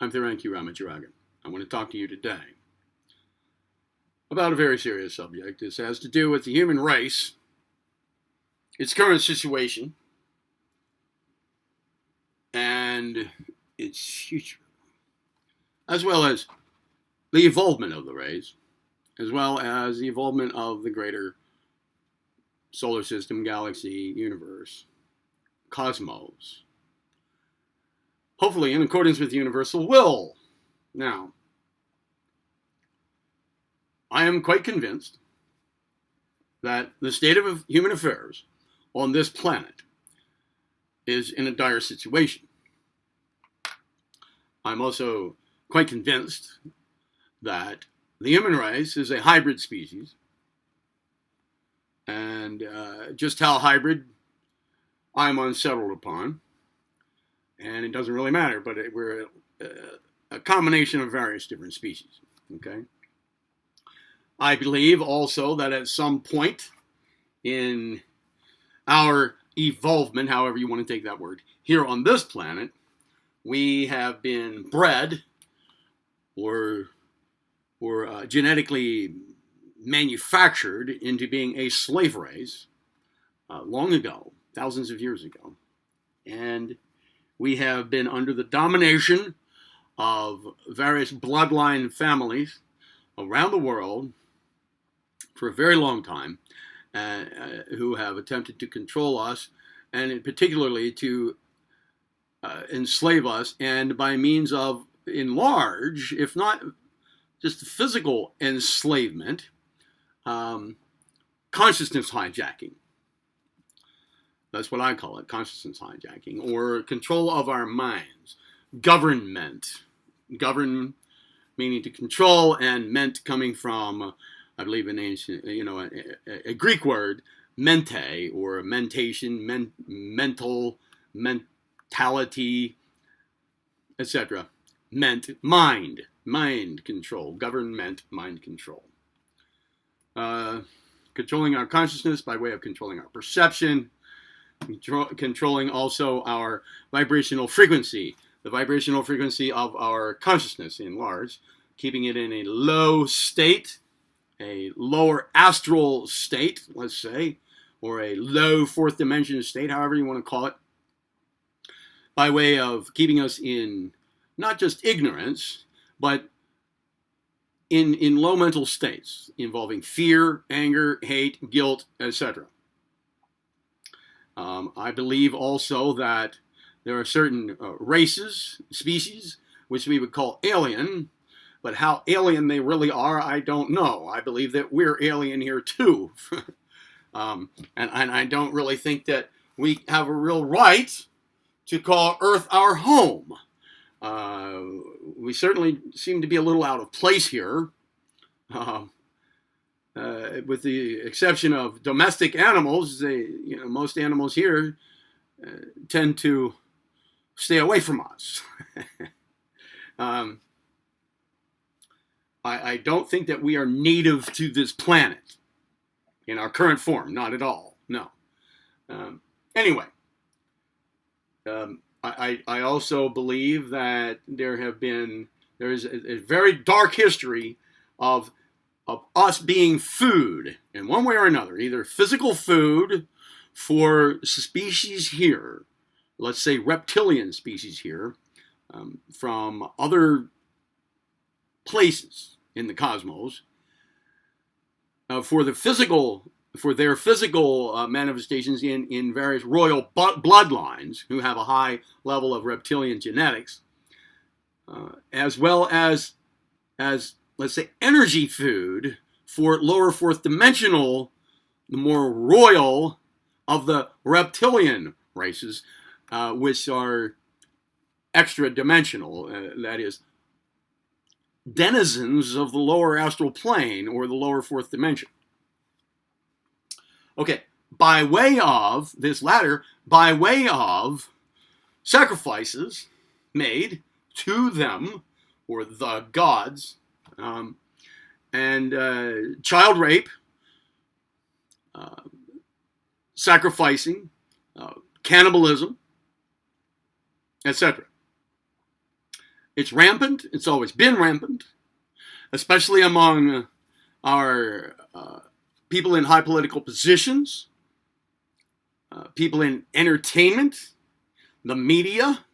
I'm Theron Q Ramacharaka. I want to talk to you today about a very serious subject. This has to do with the human race, its current situation, and its future, as well as the evolvement of the race, as well as the evolvement of the greater solar system, galaxy, universe, cosmos, hopefully in accordance with universal will. Now, I am quite convinced that the state of human affairs on this planet is in a dire situation. I'm also quite convinced that the human race is a hybrid species, and just how hybrid I'm unsettled upon, and it doesn't really matter, but we're a combination of various different species, okay? I believe also that at some point in our evolvement, however you want to take that word, here on this planet, we have been bred or genetically manufactured into being a slave race long ago, thousands of years ago. And we have been under the domination of various bloodline families around the world for a very long time, who have attempted to control us, and particularly to enslave us, and by means of, in large, if not just physical enslavement, consciousness hijacking. That's what I call it, consciousness hijacking, or control of our minds. Government. Govern meaning to control, and ment coming from, I believe, an ancient, a Greek word, mente, or mentation, mental, mentality, etc. Ment, mind control, government, mind control. Controlling our consciousness by way of controlling our perception, controlling also our vibrational frequency, the vibrational frequency of our consciousness in large, keeping it in a low state, a lower astral state, let's say, or a low fourth dimension state, however you want to call it, by way of keeping us in not just ignorance, but in low mental states involving fear, anger, hate, guilt, etc. I believe also that there are certain races, species, which we would call alien, but how alien they really are, I don't know. I believe that we're alien here too. And I don't really think that we have a real right to call Earth our home. We certainly seem to be a little out of place here, with the exception of domestic animals. Most animals here tend to stay away from us. I don't think that we are native to this planet in our current form. Not at all. No. Anyway, I also believe that there is a very dark history of us being food in one way or another, either physical food for species here, let's say reptilian species here, from other places in the cosmos, for their physical manifestations in various royal bloodlines who have a high level of reptilian genetics, as well as let's say energy food for lower fourth dimensional, the more royal of the reptilian races, which are extra dimensional, that is, denizens of the lower astral plane or the lower fourth dimension. Okay, by way of this latter, by way of sacrifices made to them or the gods, and child rape, sacrificing, cannibalism, etc. It's rampant. It's always been rampant, especially among our people in high political positions, people in entertainment, the media,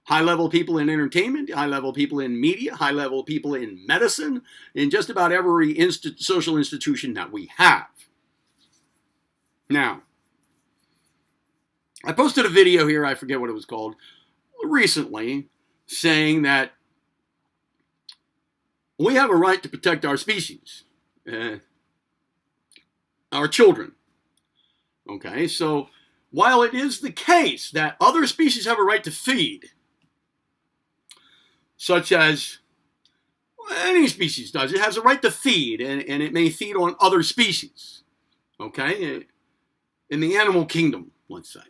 high-level people in entertainment, high-level people in media, high-level people in medicine, in just about every social institution that we have. Now, I posted a video here, I forget what it was called, recently, saying that we have a right to protect our species, our children. Okay, so while it is the case that other species have a right to feed, such as any species does, it has a right to feed, and it may feed on other species, okay, in the animal kingdom, let's say.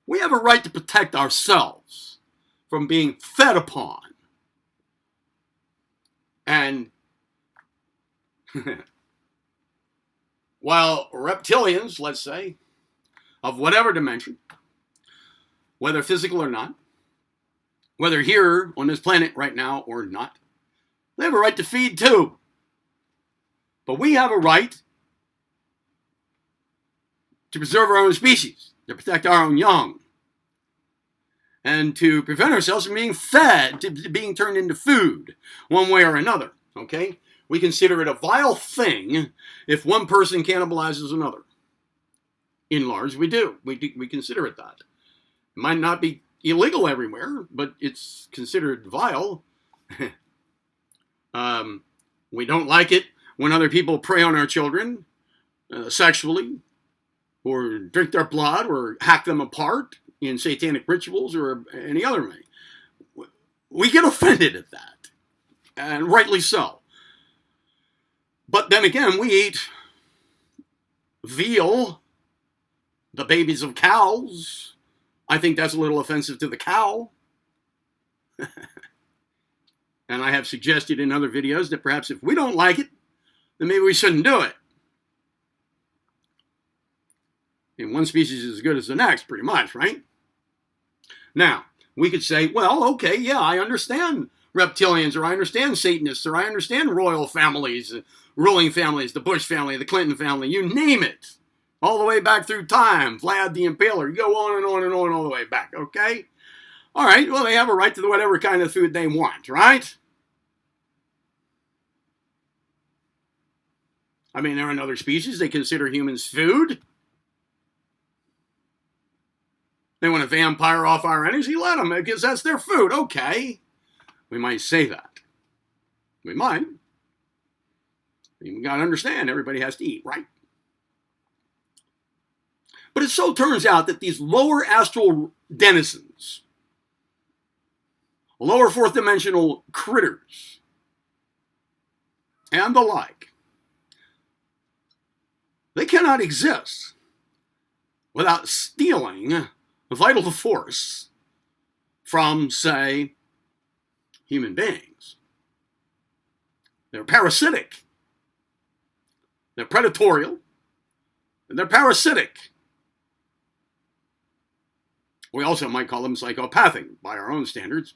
We have a right to protect ourselves from being fed upon. And while reptilians, let's say, of whatever dimension, whether physical or not, whether here on this planet right now or not, they have a right to feed too. But we have a right to preserve our own species, to protect our own young, and to prevent ourselves from being fed, to being turned into food, one way or another, okay? We consider it a vile thing if one person cannibalizes another. In large, we do. We consider it that. It might not be illegal everywhere, but it's considered vile. We don't like it when other people prey on our children sexually, or drink their blood, or hack them apart in satanic rituals, or any other way. We get offended at that, and rightly so. But then again, we eat veal, the babies of cows. I think that's a little offensive to the cow. And I have suggested in other videos that perhaps if we don't like it, then maybe we shouldn't do it. And one species is as good as the next, pretty much, right? Now, we could say, well, okay, yeah, I understand reptilians, or I understand Satanists, or I understand royal families, ruling families, the Bush family, the Clinton family, you name it. All the way back through time, Vlad the Impaler, you go on and on and on all the way back, okay? All right, well, they have a right to whatever kind of food they want, right? I mean, there are other species, they consider humans food. They want to vampire off our energy, let them, because that's their food, okay. We might say that. We might. You got to understand, everybody has to eat, right? But it so turns out that these lower astral denizens, lower fourth dimensional critters, and the like, they cannot exist without stealing vital force from, say, human beings. They're parasitic. They're predatorial. And they're parasitic. We also might call them psychopathic by our own standards.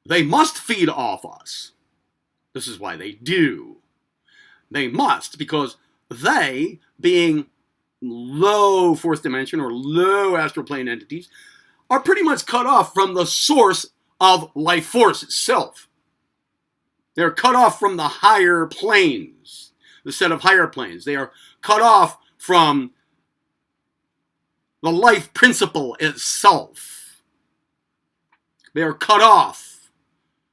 They must feed off us. This is why they do. They must, because they, being low fourth dimension or low astral plane entities, are pretty much cut off from the source of life force itself. They're cut off from the higher planes, the set of higher planes. They are cut off from the life principle itself. They are cut off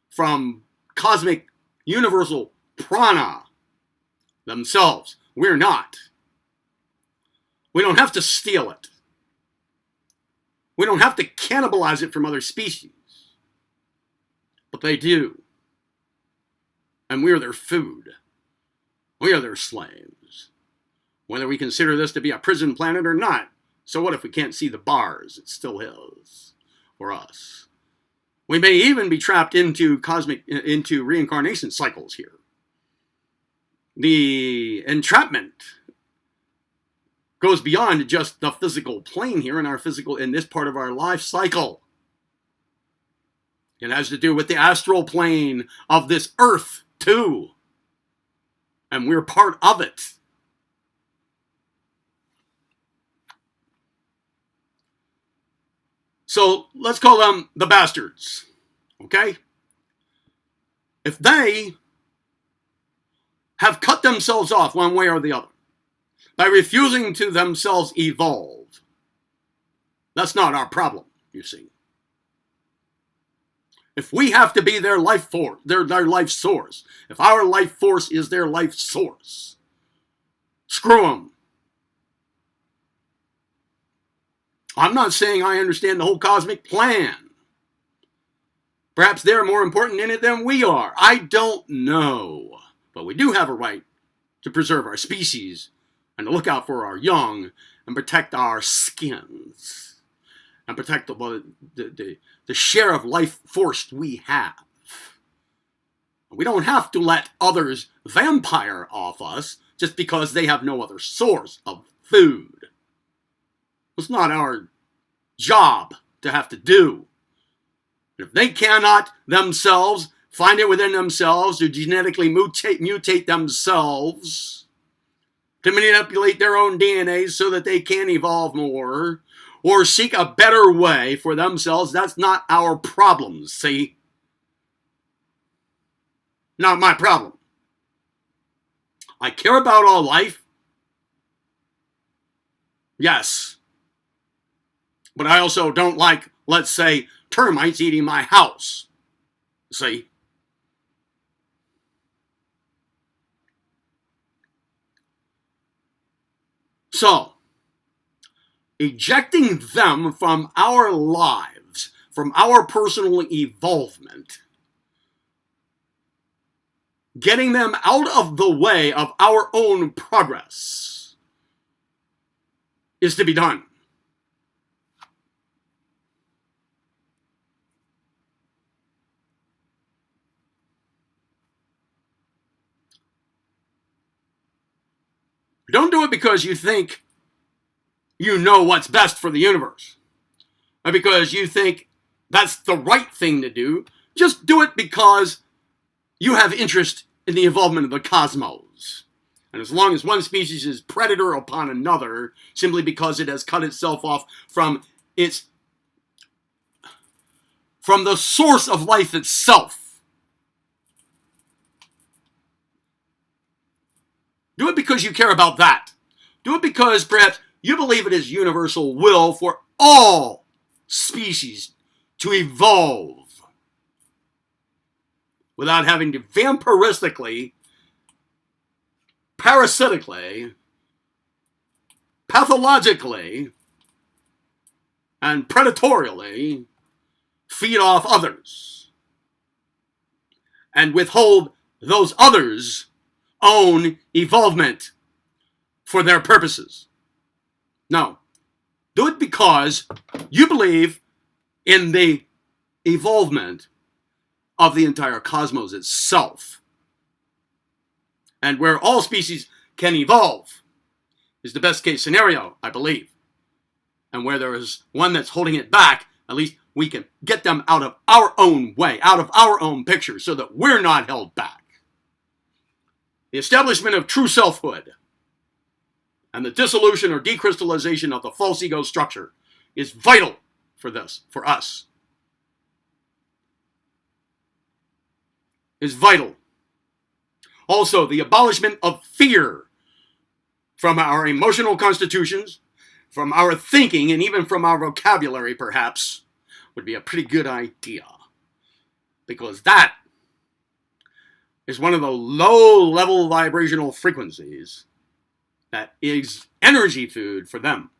from cosmic universal prana themselves. We're not. We don't have to steal it. We don't have to cannibalize it from other species. But they do. And we're their food. We are their slaves. Whether we consider this to be a prison planet or not, so what if we can't see the bars? It still is for us. We may even be trapped into reincarnation cycles here. The entrapment goes beyond just the physical plane here in this part of our life cycle. It has to do with the astral plane of this earth too. And we're part of it. So let's call them the bastards. Okay? If they have cut themselves off one way or the other by refusing to themselves evolve, that's not our problem, you see. If we have to be their life force, their life source, if our life force is their life source, screw them. I'm not saying I understand the whole cosmic plan. Perhaps they're more important in it than we are. I don't know. But we do have a right to preserve our species and to look out for our young and protect our skins and protect the share of life force we have. We don't have to let others vampire off us just because they have no other source of food. It's not our job to have to do. If they cannot themselves find it within themselves to genetically mutate themselves, to manipulate their own DNA so that they can evolve more, or seek a better way for themselves, that's not our problem, see? Not my problem. I care about all life. Yes. But I also don't like, let's say, termites eating my house. See? So, ejecting them from our lives, from our personal evolvement, getting them out of the way of our own progress is to be done. Don't do it because you think you know what's best for the universe, or because you think that's the right thing to do. Just do it because you have interest in the involvement of the cosmos. And as long as one species is predator upon another, simply because it has cut itself off from the source of life itself, do it because you care about that. Do it because perhaps you believe it is universal will for all species to evolve without having to vampiristically, parasitically, pathologically, and predatorially feed off others and withhold those others' own evolvement for their purposes. No. Do it because you believe in the evolvement of the entire cosmos itself. And where all species can evolve is the best case scenario, I believe. And where there is one that's holding it back, at least we can get them out of our own way, out of our own picture, so that we're not held back. The establishment of true selfhood and the dissolution or decrystallization of the false ego structure is vital for this, for us. Is vital. Also, the abolishment of fear from our emotional constitutions, from our thinking, and even from our vocabulary, perhaps, would be a pretty good idea. Because that is one of the low-level vibrational frequencies that is energy food for them.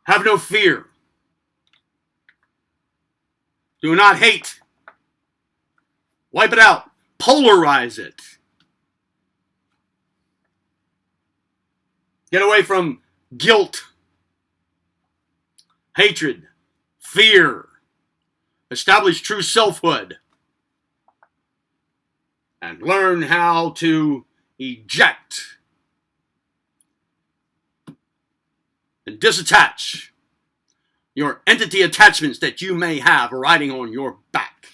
Have no fear. Do not hate. Wipe it out. Polarize it. Get away from guilt, hatred, fear. Establish true selfhood. And learn how to eject, and disattach your entity attachments that you may have riding on your back.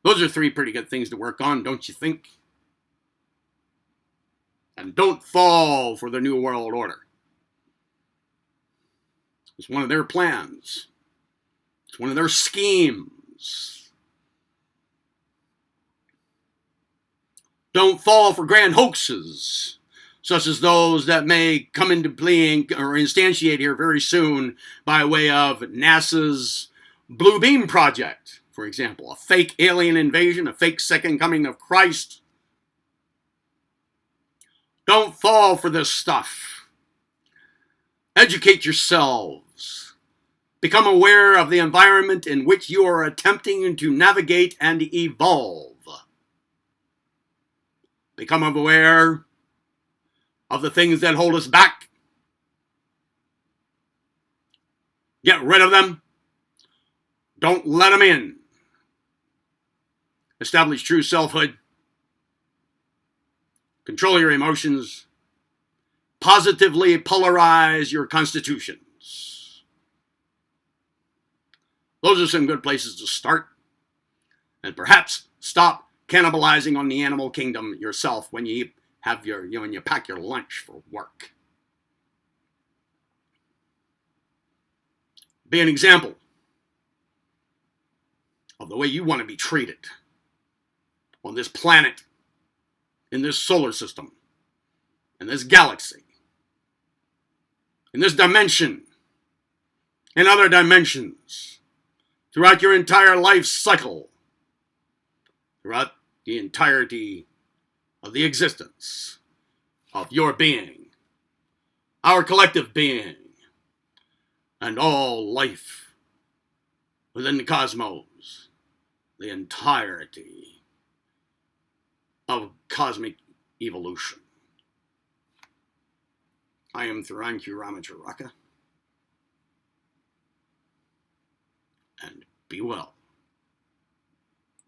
Those are 3 pretty good things to work on, don't you think? And don't fall for the New World Order. It's one of their plans. It's one of their schemes. Don't fall for grand hoaxes, such as those that may come into being or instantiate here very soon by way of NASA's Blue Beam Project, for example, a fake alien invasion, a fake second coming of Christ. Don't fall for this stuff. Educate yourselves. Become aware of the environment in which you are attempting to navigate and evolve. Become aware of the things that hold us back. Get rid of them. Don't let them in. Establish true selfhood. Control your emotions. Positively polarize your constitutions. Those are some good places to start. And perhaps stop cannibalizing on the animal kingdom yourself when you have when you pack your lunch for work. Be an example of the way you want to be treated on this planet, in this solar system, in this galaxy, in this dimension, in other dimensions, throughout your entire life cycle, throughout the entirety of the existence of your being, our collective being, and all life within the cosmos, the entirety of cosmic evolution. I am Theron Q Ramacharaka, and be well.